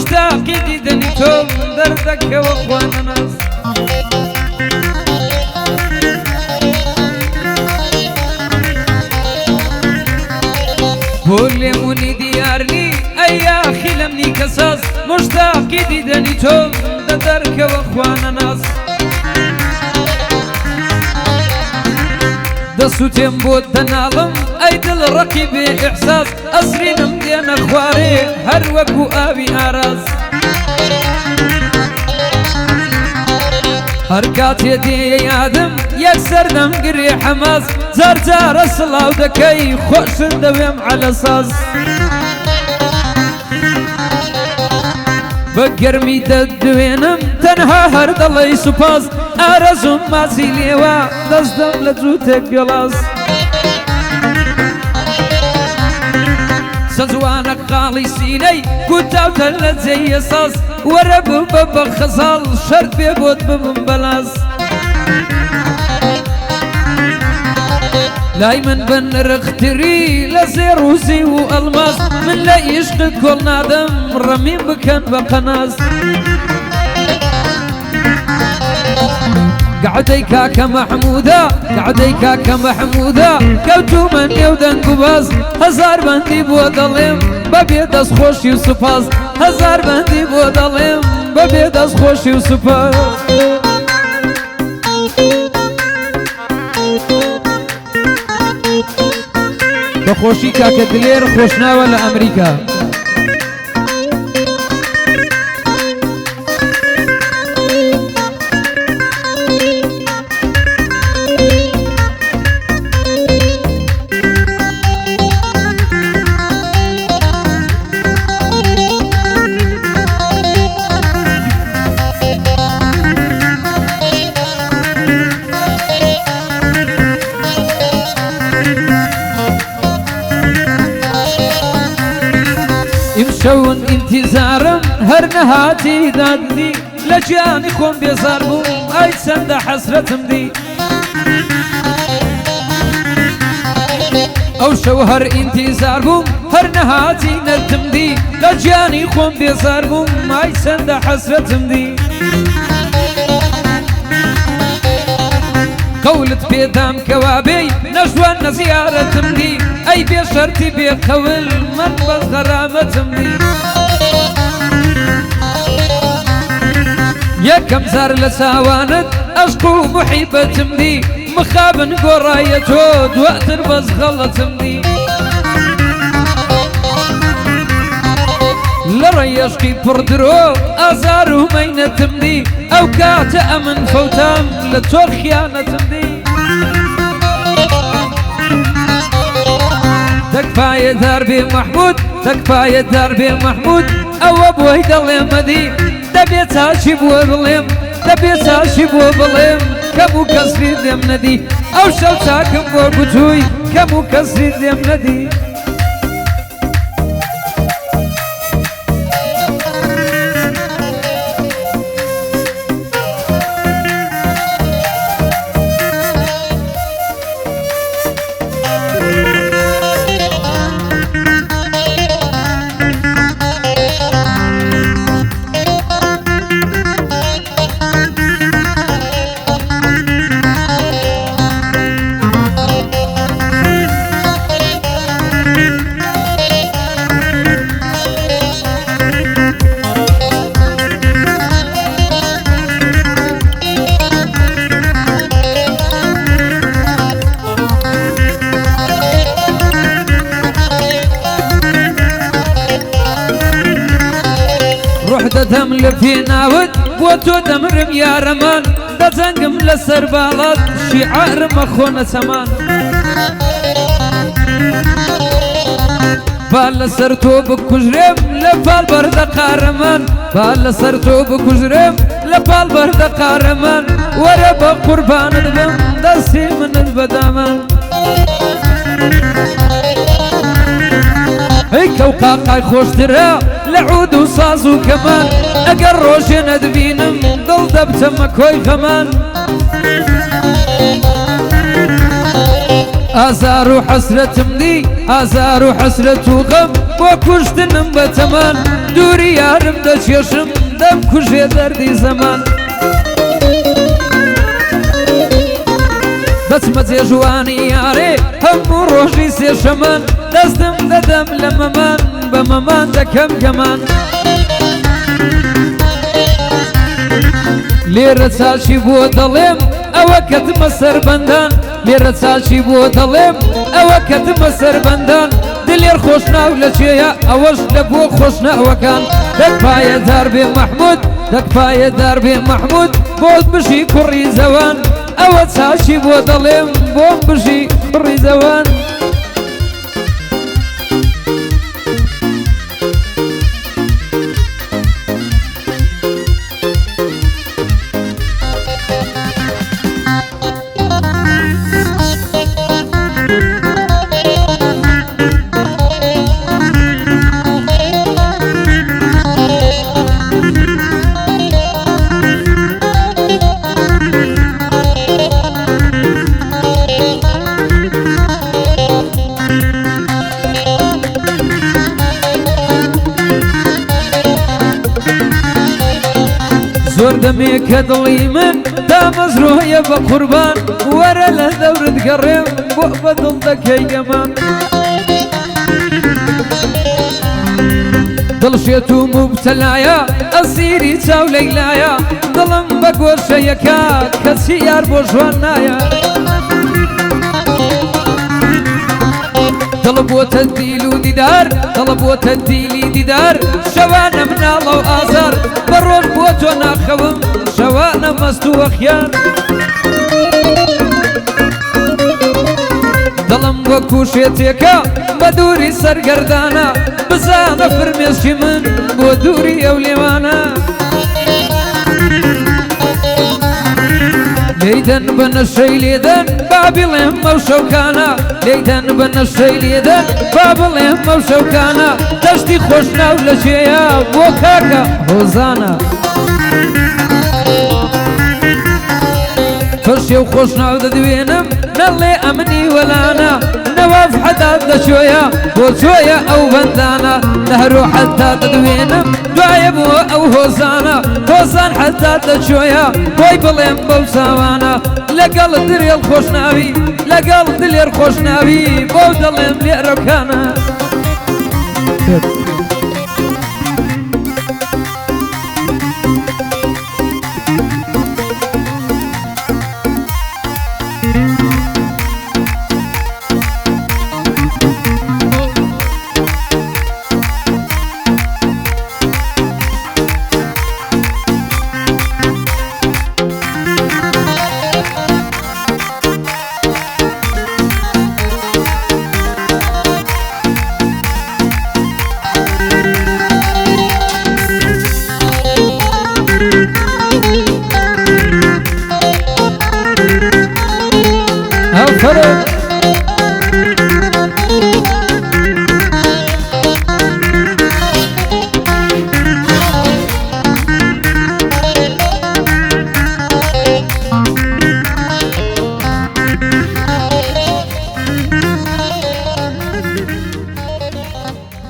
مشتاقی دیدنی تۆ دەردەکەوە خوانەناس بۆ لێمونی دیارنی ئەی یاخی لەمنی کەساس مشتاقی دیدنی تۆ دەردەکەوە خوانەناس دەسووتێم بۆ دەناڵم ئەی دڵ ڕەقی بێ ئیحساس ئەسرینم دێنە خوارێ هەر وەکو ئاوی ئاراس هەر کاتێ دێیە یادم یەک سەردەم گرێ حەماس جار جارە سڵاو دەکەی خۆشت دەوێم عەلە ساز بە گەرمی دەدوێنم تەنها هەر دەڵێی سوپاس ئارەزوم ماچی لێوە دەستدەم لە جووتێک گەڵاس سەجوانە قاڵی سینەی کوتاوتە لە جێیە ساز وەرە ببە بە خەزاڵ شەرت بێ بۆت ببم بەلاس لای من بە نرختری لە زێڕوزی و ئەڵماس من لە ئیشقت کۆڵ نادەم ڕەمیم بکەن بە قەناس قعدەی کاکە مەحموودە قعدەی کاکە مەحموودە کەوتومە نێو دەنگ و باز هەزار بەندی بۆ دەڵێم بەبێ دەستخۆشی و سوپاس هەزار بەندی بۆ دەڵێم بەبێ دەستخۆشی و سوپاس بەخۆشی کاکە دلێر خۆشناوە لە ئەمریکا شەون ئینتیزارم هەر نەهاتی دادنی لە گیانی خۆم بێزار بووم ئای چەندە حەسرەتم دی ئەو شەو هەر ئینتیزار بووم هەر نەهاتی نەتم دی لە گیانی خۆم بێزار بووم ئای چەندە حەسرەتم دی قەولت پێدام کەوابێی نەژوان نەزیارەتم دی ئەی بێ شەرتی بێ قەول من بەس غەرامەتم دی یەکەم زار لە چاوانت عەشق و موحیبەتم دی مخابن گۆڕایە تۆ دواتر بەس غەڵەتم دی لە ڕێی عەشقی پڕدرۆ ئازار و مەینەتم دی ئەو کاتە ئەمن فەوتام لە تۆ خیانەتم دی تەکفایە دار بێ مەحموود تەکفایە دار بێ مەحموود ئەوە بۆی دەڵێم مەدی دەبێت چاچی بووە بڵێم دەبێت چاچی بووە بڵێم کەم و کەسری لێم نەدی ئەو شەو چاکم بۆ گوتووی کەم و کەسری لێم نەدی دەدەم لە پێناوت بۆ تۆ دەمرم یارەمان دەجەنگم لەسەر باڵات شیعارمە خۆنە چەمان با لەسەر تۆ بکوژرێم لە پاڵ بەردە قارەمان با لەسەر تۆ بکوژرێم لە پاڵ بەردە قارەمان وەرە بە قوربانت بم دەستی منت بەدامان ئەیکە و قاقای خۆشترە لە عود و ساز و کەمان ئەگەر ڕۆژێ نەدبینم دڵ دەبچەمە کۆی غەمان ئازار و حەسرەتم دی ئازار و حەسرەت و غەم بۆ کوشتنم بە تەمان دووری یارم دەچێشم دەم کوژێ دەردی زەمان دەچمە جێژوانی یارێ هەموو ڕۆژی سێشەمان دەستم دەدەم لە مەمان بە مەمان دەکەم گەمان لێرە چاچی بۆ دەڵێم ئەوە کەتمە سەربەندان لێرە چاچی بۆ دەڵێم ئەوە کەتمە سەربەندان دلێر خۆشناو لە چێیە ئەوەش لە بۆ خۆشناوەکان دەکپایە دار بێ مەحموود دەکپایە دار بێ مەحموود بۆت بژی کوڕی زەوان ئەوە چاچی بۆ دەڵێم بۆم بژی کوڕی زەوان زۆر دەمێ کە دڵی من دامەزرۆیە بە قوربان وەرە لە دەورت گەڕێم بۆ بە دڵ دەکەی گەمان دڵشێت و موبتەلایە ئەسیری چاو لەیلایە دڵم بە گۆشەیەکە کەچی یار بۆ ژوان نایە دڵ بۆتە دیل و دیدار دڵ بۆتە دیلی دیدار شەوانە مناڵە و ئازار بە ڕۆژ بۆ تۆ ناخەوم شەوانە مەست و وەخیان دڵم وەکو شێتێکە بە دووری سەرگەردانە بزانە فرمێشی من بۆ دووری ئەو لێوانە لێدەن بە نەشەی لێدەن با بڵێم ئەو شەوکانە لێدەن بە نەشەی لێدەن با بڵێم ئەو شەوکانە دەشتی خۆشناو لە جێیە بۆ کاکە هۆزانە فەرشێ و خۆشناو دەدوێنم نەڵێ ئەمنی وەلانە نەواف حەدات دەچۆیە بۆ چۆیە ئەو بەندانە نەهرۆ حەدات دەدوێنم دوایە بۆ ئەو هۆزانە هۆزان حەدات دەچۆیە بۆی بڵێم بەو چاوانە لەگەڵ درێڵ خۆشناوی لەگەڵ دلێر خۆشناوی بۆ دەڵێم لێرەکانە فرق